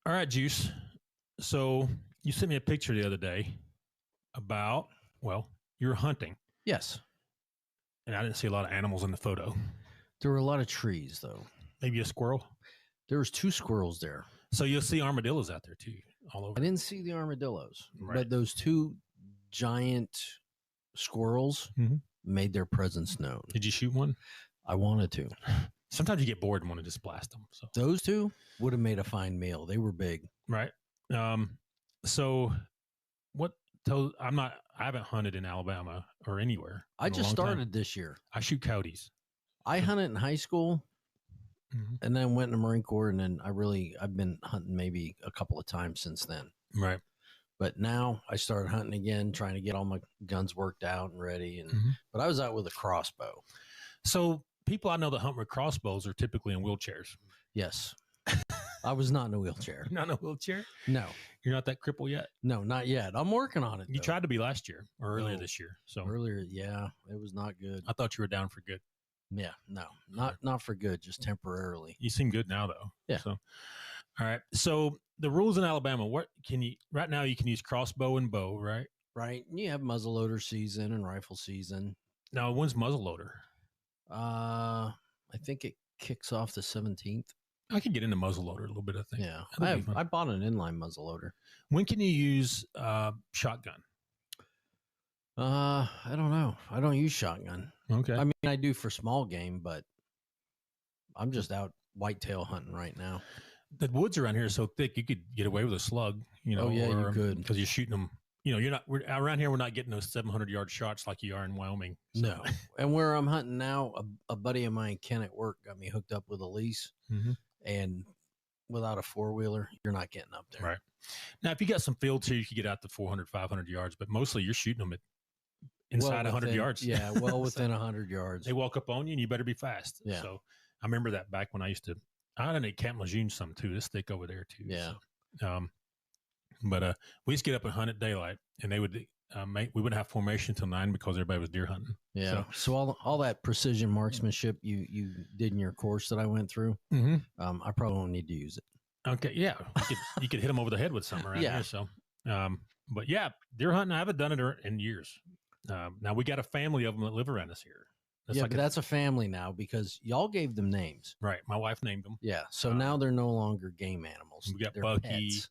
All right, Juice. So you sent me a picture the other day about, well, you're hunting. Yes. And I didn't see a lot of animals in the photo. There were a lot of trees, though. Maybe a squirrel. There was 2 squirrels there. So you'll see armadillos out there too, all over. I didn't see the armadillos, Right. but those 2 giant squirrels made their presence known. Did you shoot one? I wanted to. Sometimes you get bored and want to just blast them. So Those 2 would have made a fine meal. They were big. right. So what? I haven't hunted in Alabama or anywhere. I just started this year. I shoot coyotes. I hunted in high school, and then went in the Marine Corps, and then I've been hunting maybe a couple of times since then. Right. But now I started hunting again, trying to get all my guns worked out and ready. But I was out with a crossbow. So people I know that hunt with crossbows are typically in wheelchairs. Yes. I was not in a wheelchair. Not in a wheelchair? No. You're not that crippled yet? No, not yet. I'm working on it. You tried to be last year or earlier this year. So earlier, yeah, it was not good. I thought you were down for good. Yeah, no, not for good, just temporarily. You seem good now, though. Yeah. So, all right. So the rules in Alabama, right now you can use crossbow and bow, right? Right. You have muzzleloader season and rifle season. Now, when's muzzleloader? I think it kicks off the 17th. I could get into muzzleloader a little bit, I think. Yeah. I bought an inline muzzleloader. When can you use shotgun? I don't know. I don't use shotgun. Okay. I mean, I do for small game, but I'm just out whitetail hunting right now. The woods around here are so thick, you could get away with a slug, Oh, yeah, you could. Because you're shooting them. Around here, we're not getting those 700-yard shots like you are in Wyoming. So. No. And where I'm hunting now, a buddy of mine, Ken at work, got me hooked up with a lease. And without a 4-wheeler, you're not getting up there. Right. Now, if you got some field too, you could get out to 400, 500 yards, but mostly you're shooting them inside 100 yards. Yeah, well within 100 yards. They walk up on you and you better be fast. Yeah. So I remember that back when I used to, I had a Camp Lejeune some too. This thick over there too. Yeah. So, but we used to get up and hunt at daylight, and they would we wouldn't have formation till 9 because everybody was deer hunting. Yeah. So all that precision marksmanship you did in your course that I went through, I probably won't need to use it. Okay. Yeah. You could hit them over the head with something around here. So, but yeah, deer hunting, I haven't done it in years. Now we got a family of them that live around us here. But that's a family now because y'all gave them names. Right. My wife named them. Yeah. So now they're no longer game animals. We got They're Bucky. pets.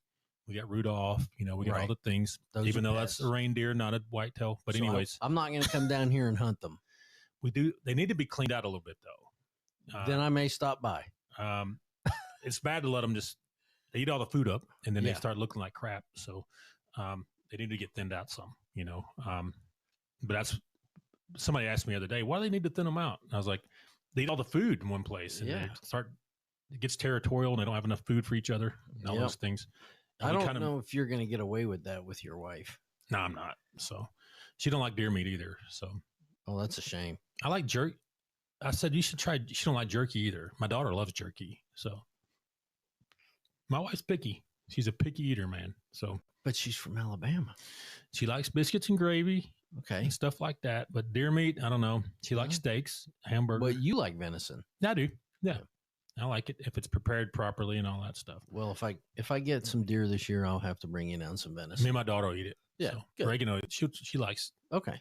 We got Rudolph. We got all the things. Those even though pets. that's a reindeer, not a whitetail. But So anyways, I'm not going to come down here and hunt them. we do. They need to be cleaned out a little bit though. Then I may stop by. It's bad to let them they eat all the food up and then they start looking like crap. So they need to get thinned out some, but that's, somebody asked me the other day, why do they need to thin them out? And I was like, they eat all the food in one place and it gets territorial and they don't have enough food for each other and all those things. I don't know if you're going to get away with that with your wife. No, I'm not. So she don't like deer meat either. So, oh, that's a shame. I like jerky. I said, you should try, she don't like jerky either. My daughter loves jerky. So my wife's picky. She's a picky eater, man. So, but she's from Alabama. She likes biscuits and gravy. Okay. And stuff like that. But deer meat, I don't know. She likes steaks, hamburger. But you like venison. I do. Yeah. I like it if it's prepared properly and all that stuff. Well, if I get some deer this year, I'll have to bring you down some venison. Me and my daughter will eat it. Yeah. So, good. Reagan, she likes. Okay.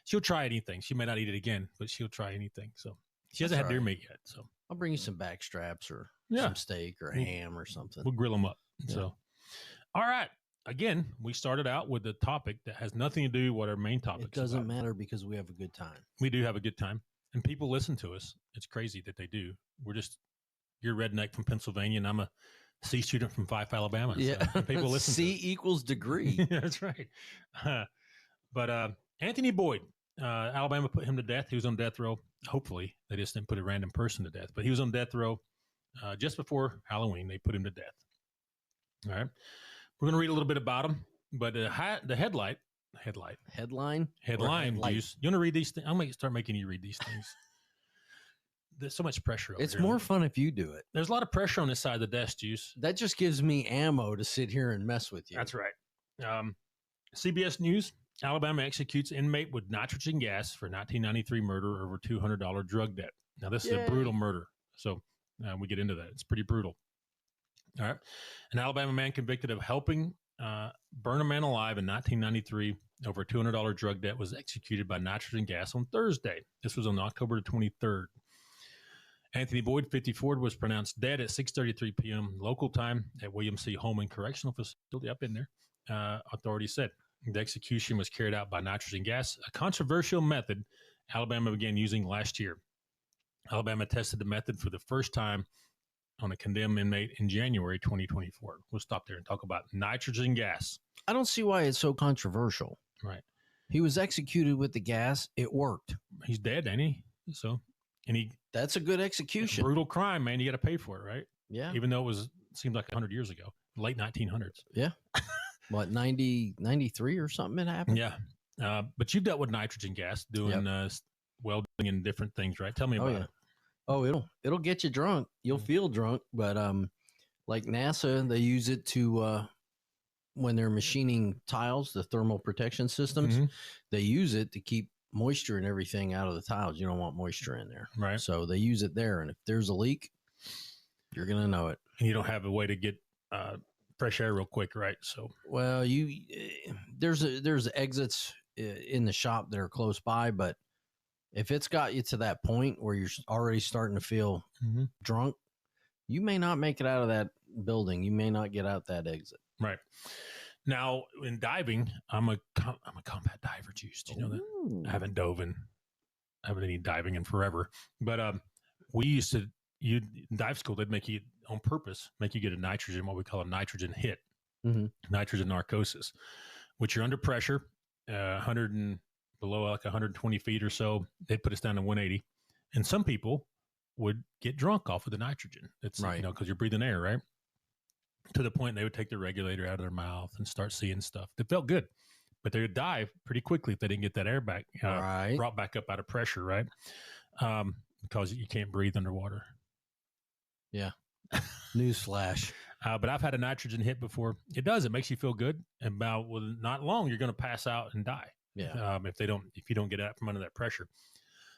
She'll try anything. She may not eat it again, but she'll try anything. So she hasn't had deer meat yet. So I'll bring you some back straps or some steak or ham or something. We'll grill them up. Yeah. So, all right. Again, we started out with a topic that has nothing to do with what our main topic is. It doesn't matter because we have a good time. We do have a good time. And people listen to us. It's crazy that they do. You're a redneck from Pennsylvania, and I'm a C student from Fife, Alabama. Yeah. So people listen C to us. equals degree. That's right. But Anthony Boyd, Alabama put him to death. He was on death row. Hopefully, they just didn't put a random person to death. But he was on death row just before Halloween. They put him to death. All right. We're going to read a little bit about him. But the headline. Juice. You want to read these things? I'm going to start making you read these things. There's so much pressure. It's more fun if you do it. There's a lot of pressure on this side of the desk, Juice. That just gives me ammo to sit here and mess with you. That's right. CBS News, Alabama executes inmate with nitrogen gas for 1993 murder over $200 drug debt. Now, this is a brutal murder. So we get into that. It's pretty brutal. All right. An Alabama man convicted of helping burn a man alive in 1993 over a $200 drug debt was executed by nitrogen gas on Thursday. This was on October 23rd. Anthony Boyd, 54, was pronounced dead at 6:33 p.m. local time at William C. Holman Correctional Facility up in there. Authorities said the execution was carried out by nitrogen gas, a controversial method Alabama began using last year. Alabama tested the method for the first time on a condemned inmate in January 2024. We'll stop there and talk about nitrogen gas. I don't see why it's so controversial. Right. He was executed with the gas. It worked. He's dead, ain't he? So, that's a good execution. Brutal crime, man. You got to pay for it, right? Yeah. Even though seemed like 100 years ago, late 1900s. Yeah. What, 93 or something it happened? Yeah. But you've dealt with nitrogen gas doing welding and different things, right? Tell me about it. Oh, it'll get you drunk. You'll feel drunk, but like NASA, they use it to when they're machining tiles, the thermal protection systems, they use it to keep moisture and everything out of the tiles. You don't want moisture in there, right? So they use it there, and if there's a leak, you're gonna know it. And you don't have a way to get fresh air real quick, right? So, well, there's exits in the shop that are close by, but if it's got you to that point where you're already starting to feel drunk, you may not make it out of that building. You may not get out that exit. Right. Now, in diving, I'm a combat diver, Juice. Do you know that? I haven't any diving in forever. But we used to, in dive school, they'd make you, on purpose, make you get a nitrogen, what we call a nitrogen hit, nitrogen narcosis, which you're under pressure, below like 120 feet or so. They'd put us down to 180. And some people would get drunk off of the nitrogen. It's right. Because you're breathing air, right? To the point they would take the regulator out of their mouth and start seeing stuff. It felt good, but they would die pretty quickly if they didn't get that air back, brought back up out of pressure, right? Because you can't breathe underwater. Yeah. Newsflash. But I've had a nitrogen hit before. It does. It makes you feel good. And about not long, you're going to pass out and die. Yeah. If you don't get out from under that pressure.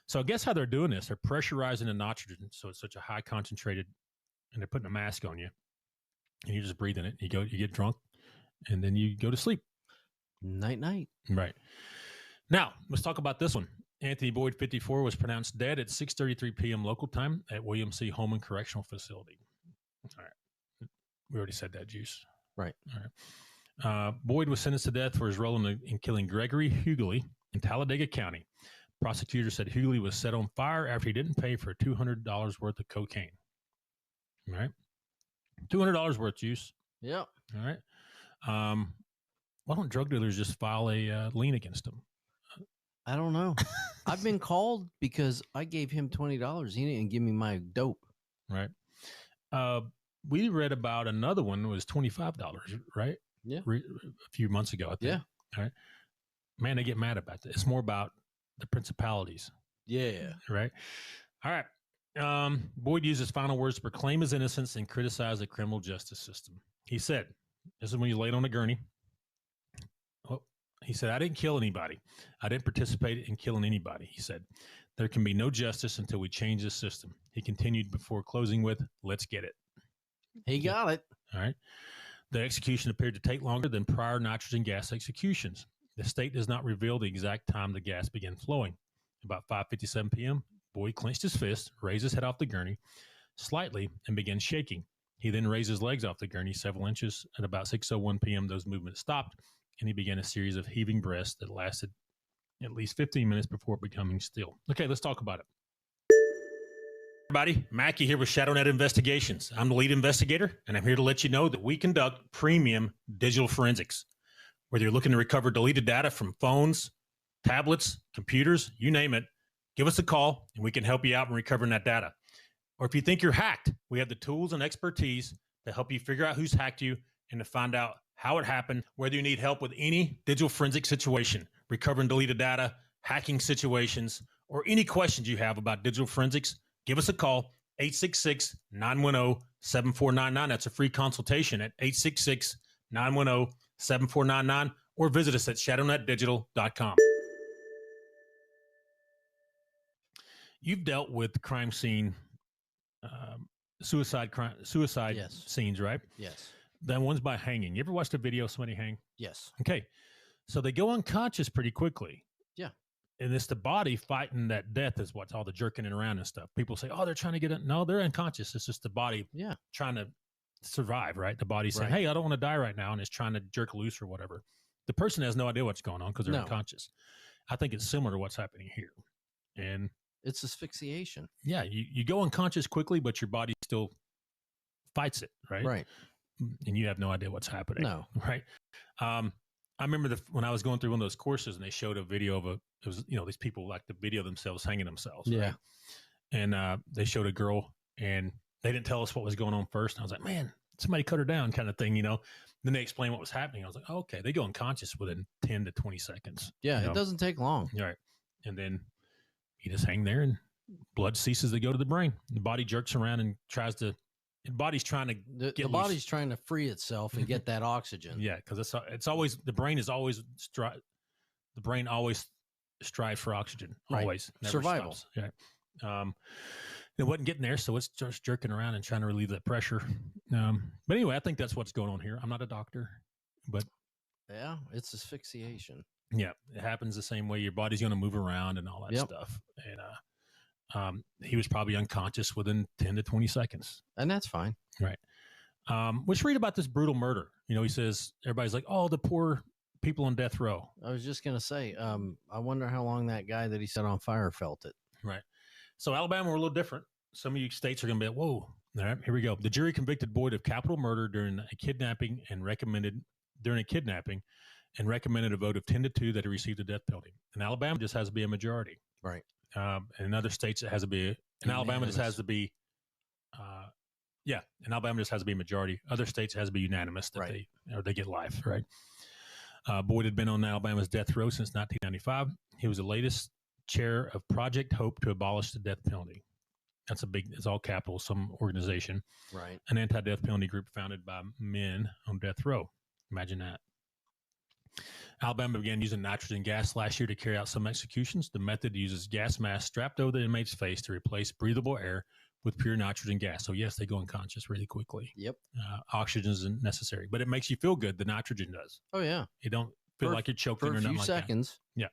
So I guess how they're doing this, they're pressurizing the nitrogen. So it's such a high concentrated, and they're putting a mask on you. And you just breathe in it. You get drunk, and then you go to sleep. Night, night. Right. Now, let's talk about this one. Anthony Boyd, 54, was pronounced dead at 6:33 p.m. local time at William C. Holman Correctional Facility. All right. We already said that, Juice. Right. All right. Boyd was sentenced to death for his role in killing Gregory Huguley in Talladega County. Prosecutors said Huguley was set on fire after he didn't pay for $200 worth of cocaine. All right. $200 worth, Juice. Yep. All right. Why don't drug dealers just file a lien against him? I don't know. I've been called because I gave him $20. He didn't give me my dope. Right. We read about another one that was $25, right? Yeah. A few months ago, I think. Yeah. All right. Man, they get mad about that. It's more about the principalities. Yeah. Right. All right. Boyd used his final words to proclaim his innocence and criticize the criminal justice system. He said, this is when he laid on a gurney. He said, I didn't kill anybody. I didn't participate in killing anybody. He said, there can be no justice until we change the system. He continued before closing with, let's get it. He got it. All right. The execution appeared to take longer than prior nitrogen gas executions. The state does not reveal the exact time the gas began flowing. About 5:57 p.m., Boyd clenched his fist, raised his head off the gurney slightly, and began shaking. He then raised his legs off the gurney several inches. At about 6:01 p.m., those movements stopped, and he began a series of heaving breaths that lasted at least 15 minutes before becoming still. Okay, let's talk about it. Everybody, Mackie here with ShadowNet Investigations. I'm the lead investigator, and I'm here to let you know that we conduct premium digital forensics. Whether you're looking to recover deleted data from phones, tablets, computers, you name it, give us a call, and we can help you out in recovering that data. Or if you think you're hacked, we have the tools and expertise to help you figure out who's hacked you and to find out how it happened, whether you need help with any digital forensic situation, recovering deleted data, hacking situations, or any questions you have about digital forensics, give us a call, 866-910-7499. That's a free consultation at 866-910-7499, or visit us at shadownetdigital.com. You've dealt with crime scene suicide Yes. scenes, right? Yes. Then one's by hanging. You ever watched a video of somebody hang? Yes. Okay. So they go unconscious pretty quickly. Yeah. And it's the body fighting that death is what's all the jerking it around and stuff. People say, oh, they're trying to get it. No, they're unconscious. It's just the body trying to survive, right? The body's saying, hey, I don't want to die right now. And it's trying to jerk loose or whatever. The person has no idea what's going on because they're unconscious. I think it's similar to what's happening here. And it's asphyxiation. Yeah. You go unconscious quickly, but your body still fights it, right? Right. And you have no idea what's happening. No. Right. I remember when I was going through one of those courses and they showed a video of it was, these people like to video themselves hanging themselves. Yeah. Right? And they showed a girl and they didn't tell us what was going on first. And I was like, man, somebody cut her down kind of thing, Then they explained what was happening. I was like, oh, okay. They go unconscious within 10 to 20 seconds. Yeah. It doesn't take long. All right. And then you just hang there and blood ceases to go to the brain. The body jerks around and the body's trying to the body's trying to free itself and get that oxygen. Yeah, because it's always the brain always strives for oxygen. Right. Always survival. Stops. Yeah. It wasn't getting there, so it's just jerking around and trying to relieve that pressure. But anyway, I think that's what's going on here. I'm not a doctor, but yeah, it's asphyxiation. Yeah, it happens the same way. Your body's going to move around and all that stuff. And he was probably unconscious within 10 to 20 seconds. And that's fine. Right. Let's read about this brutal murder. He says, everybody's like, oh, the poor people on death row. I was just going to say, I wonder how long that guy that he set on fire felt it. Right. So Alabama, we're a little different. Some of you states are going to be like, whoa. All right, here we go. The jury convicted Boyd of capital murder during a kidnapping and recommended a vote of 10 to 2 that he received the death penalty. In Alabama, just has to be a majority. Right. And in other states, it has to be. In Alabama, just has to be. In Alabama, just has to be a majority. Other states, it has to be unanimous that they get life. Right. Boyd had been on Alabama's death row since 1995. He was the latest chair of Project Hope to abolish the death penalty. It's all capital, some organization. Right. An anti-death penalty group founded by men on death row. Imagine that. Alabama began using nitrogen gas last year to carry out some executions. The method uses gas masks strapped over the inmate's face to replace breathable air with pure nitrogen gas. So yes, they go unconscious really quickly. Yep. Oxygen isn't necessary, but it makes you feel good. The nitrogen does. Oh yeah. You don't feel like you're choking or nothing like that. For a few seconds. Yeah.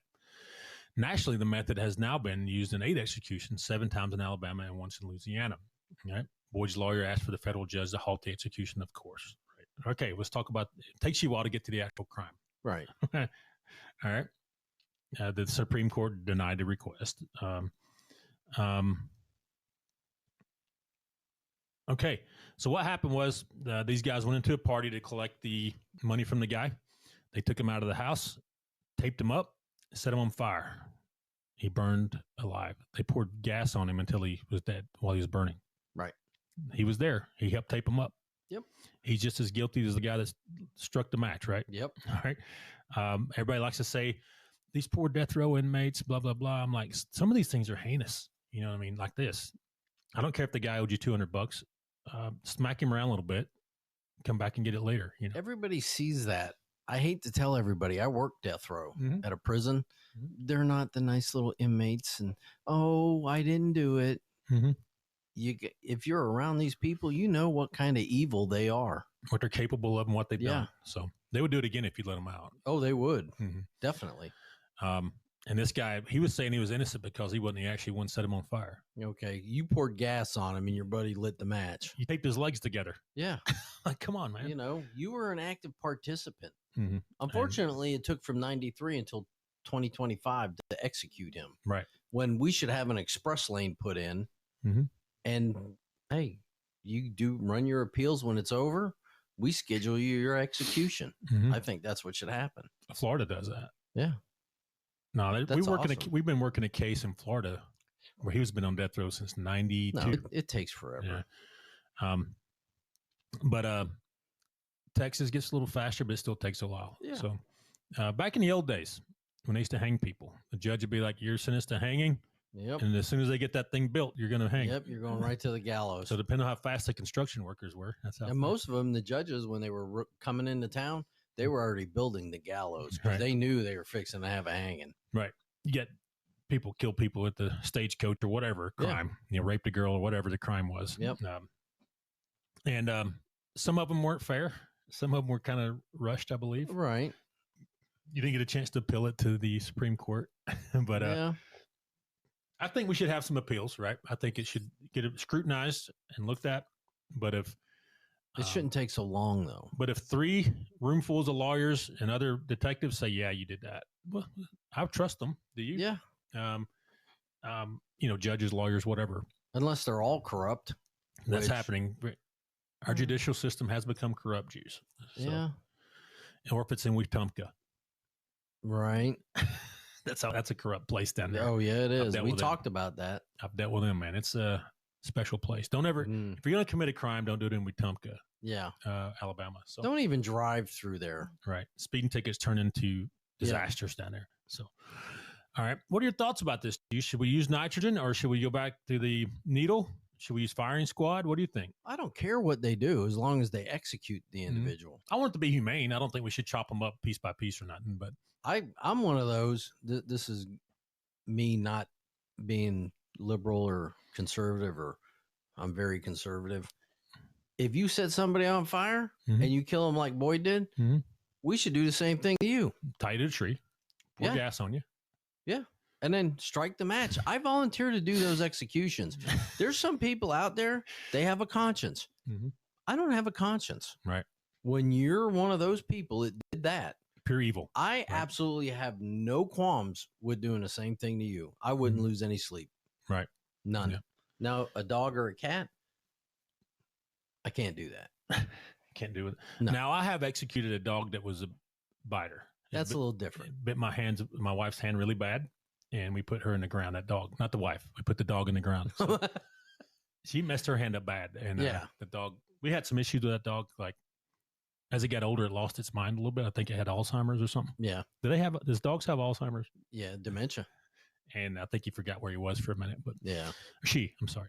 Nationally, the method has now been used in 8 executions, 7 times in Alabama and once in Louisiana. All right. Boyd's lawyer asked for the federal judge to halt the execution, of course. Right. Okay, let's talk about it. Takes you a while to get to the actual crime. Right. All right. The Supreme Court denied the request. Okay. So what happened was these guys went into a party to collect the money from the guy. They took him out of the house, taped him up, set him on fire. He burned alive. They poured gas on him until he was dead while he was burning. Right. He was there. He helped tape him up. Yep. He's just as guilty as the guy that struck the match, right? Yep. All right. Everybody likes to say, these poor death row inmates, blah, blah, blah. I'm like, some of these things are heinous. You know what I mean? Like this. I don't care if the guy owed you $200. Smack him around a little bit. Come back and get it later. Everybody sees that. I hate to tell everybody, I work death row at a prison. Mm-hmm. They're not the nice little inmates. And, oh, I didn't do it. Mm-hmm. If you're around these people, you know what kind of evil they are. What they're capable of and what they've done. So they would do it again if you let them out. Oh, they would. Mm-hmm. Definitely. And this guy, he was saying he was innocent because he actually one set him on fire. Okay. You poured gas on him and your buddy lit the match. You taped his legs together. Yeah. Like, come on, man. You were an active participant. Mm-hmm. Unfortunately, it took from 93 until 2025 to execute him. Right. When we should have an express lane put in. Mm-hmm. And hey, you do run your appeals when it's over. We schedule you your execution. Mm-hmm. I think that's what should happen. Florida does that. Yeah. No, we've been working a case in Florida where he's been on death row since 92. No, it takes forever. Yeah. But Texas gets a little faster, but it still takes a while. Yeah. So back in the old days, when they used to hang people, the judge would be like, you're sentenced to hanging. Yep. And as soon as they get that thing built, you're going to hang. Yep. You're going right to the gallows. So depending on how fast the construction workers were, that's how. And most of them, the judges, when they were coming into town, they were already building the gallows because they knew they were fixing to have a hanging. Right. You get kill people at the stagecoach or whatever crime, raped a girl or whatever the crime was. Yep. And some of them weren't fair. Some of them were kind of rushed, I believe. Right. You didn't get a chance to appeal it to the Supreme Court. But yeah. I think we should have some appeals, right? I think it should get scrutinized and looked at. But if it shouldn't take so long, though. But if 3 roomfuls of lawyers and other detectives say, "Yeah, you did that," well, I trust them. Do you? Yeah. Judges, lawyers, whatever. Unless they're all corrupt. That's happening. Our judicial system has become corrupt, Jews. So, yeah. Or if it's in Wetumpka. Right. That's a corrupt place down there. Oh, yeah, it is. We talked about that. I've dealt with them, man. It's a special place. Don't ever, if you're going to commit a crime, don't do it in Wetumpka. Yeah. Alabama. So don't even drive through there. Right. Speeding tickets turn into disasters down there. So, all right. What are your thoughts about this? Should we use nitrogen or should we go back to the needle? Should we use firing squad? What do you think? I don't care what they do as long as they execute the individual. I want it to be humane. I don't think we should chop them up piece by piece or nothing. But I'm one of those. This is me not being liberal or conservative, or I'm very conservative. If you set somebody on fire and you kill them like Boyd did, we should do the same thing to you. Tie you to a tree, pour gas on you. Yeah. And then strike the match. I volunteer to do those executions. There's some people out there, they have a conscience. I don't have a conscience. Right. When you're one of those people that did that, pure evil. I absolutely have no qualms with doing the same thing to you. I wouldn't lose any sleep. Right. None. Yeah. Now, a dog or a cat, I can't do that. Can't do it. No. Now, I have executed a dog that was a biter. That's a little different. Bit my wife's hand really bad. And we put her in the ground, that dog, not the wife. We put the dog in the ground. So she messed her hand up bad. And the dog, we had some issues with that dog. Like as it got older, it lost its mind a little bit. I think it had Alzheimer's or something. Yeah. Does dogs have Alzheimer's? Yeah. Dementia. And I think he forgot where he was for a minute, but I'm sorry.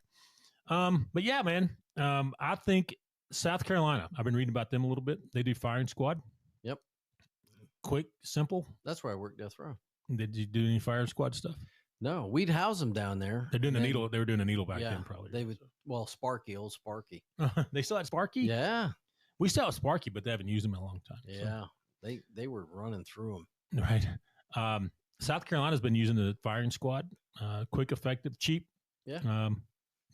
But yeah, man, I think South Carolina, I've been reading about them a little bit. They do firing squad. Yep. Quick, simple. That's where I worked death row. Did you do any fire squad stuff? No, we'd house them down there. They're doing the needle. They were doing a needle back then, probably. They would. Well, Sparky, old Sparky. They still had Sparky. Yeah, we still have Sparky, but they haven't used them in a long time. Yeah, so. They were running through them. Right. South Carolina's been using the firing squad. Quick, effective, cheap. Yeah.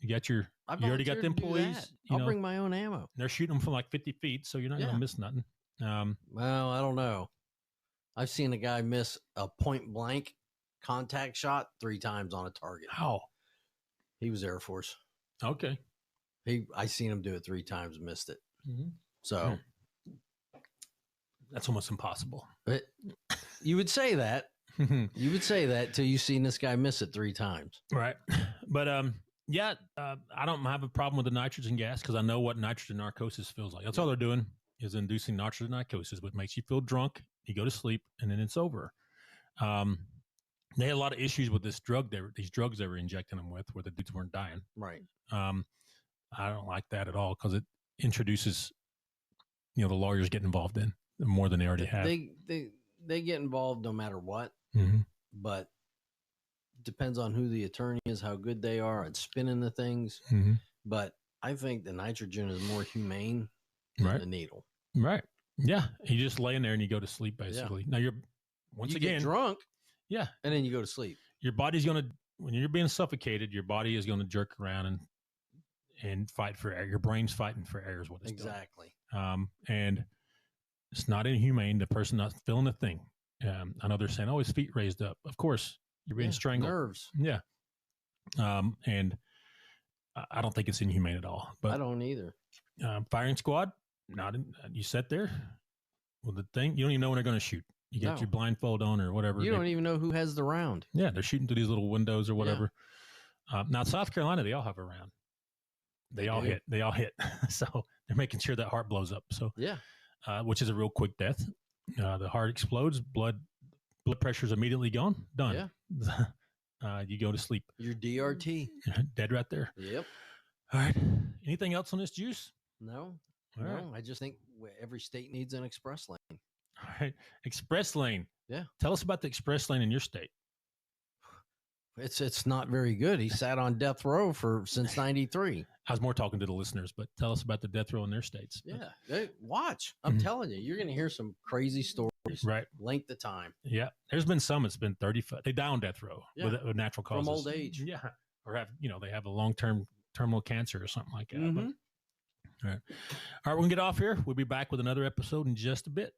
You got you already got the employees. I'll bring my own ammo. They're shooting them from like 50 feet, so you're not going to miss nothing. Well, I don't know. I've seen a guy miss a point blank contact shot 3 times on a target. How? He was Air Force. Okay. I seen him do it 3 times, missed it. So that's almost impossible. But you would say that. You would say that till you seen this guy miss it 3 times. Right. But I don't have a problem with the nitrogen gas because I know what nitrogen narcosis feels like. That's all they're doing is inducing nitrogen narcosis, which makes you feel drunk. You go to sleep and then it's over. They had a lot of issues with these drugs they were injecting them with, where the dudes weren't dying. Right. I don't like that at all because it introduces, the lawyers get involved in more than they already have. They get involved no matter what, but it depends on who the attorney is, how good they are at spinning the things. But I think the nitrogen is more humane than the needle. Right. Yeah. You just lay in there and you go to sleep basically. Now you get drunk. Yeah. And then you go to sleep. Your body's when you're being suffocated, your body is going to jerk around and fight for air. Your brain's fighting for air is what it's exactly doing. And it's not inhumane. The person not feeling a thing. I know they're saying, "Oh, his feet raised up." Of course, you're being strangled. Nerves. Yeah. And I don't think it's inhumane at all. But I don't either. Firing squad, you sit there with the thing. You don't even know when they're going to shoot. You get your blindfold on or whatever. You don't even know who has the round. Yeah, they're shooting through these little windows or whatever. Now, South Carolina, they all have a round. They all hit. They all hit. So they're making sure that heart blows up. So which is a real quick death. The heart explodes. Blood pressure is immediately gone. Done. Yeah. You go to sleep. Your DRT. Dead right there. Yep. All right. Anything else on this juice? No. All right. I just think every state needs an express lane. All right. Express lane. Yeah. Tell us about the express lane in your state. It's not very good. He sat on death row since '93. I was more talking to the listeners, but tell us about the death row in their states. Yeah, watch. I'm telling you, you're going to hear some crazy stories. Right. Length of time. Yeah. There's been some. It's been 35. They die on death row with natural causes. From old age. Yeah. Or they have a long-term terminal cancer or something like that. But, all right. We're going to get off here. We'll be back with another episode in just a bit.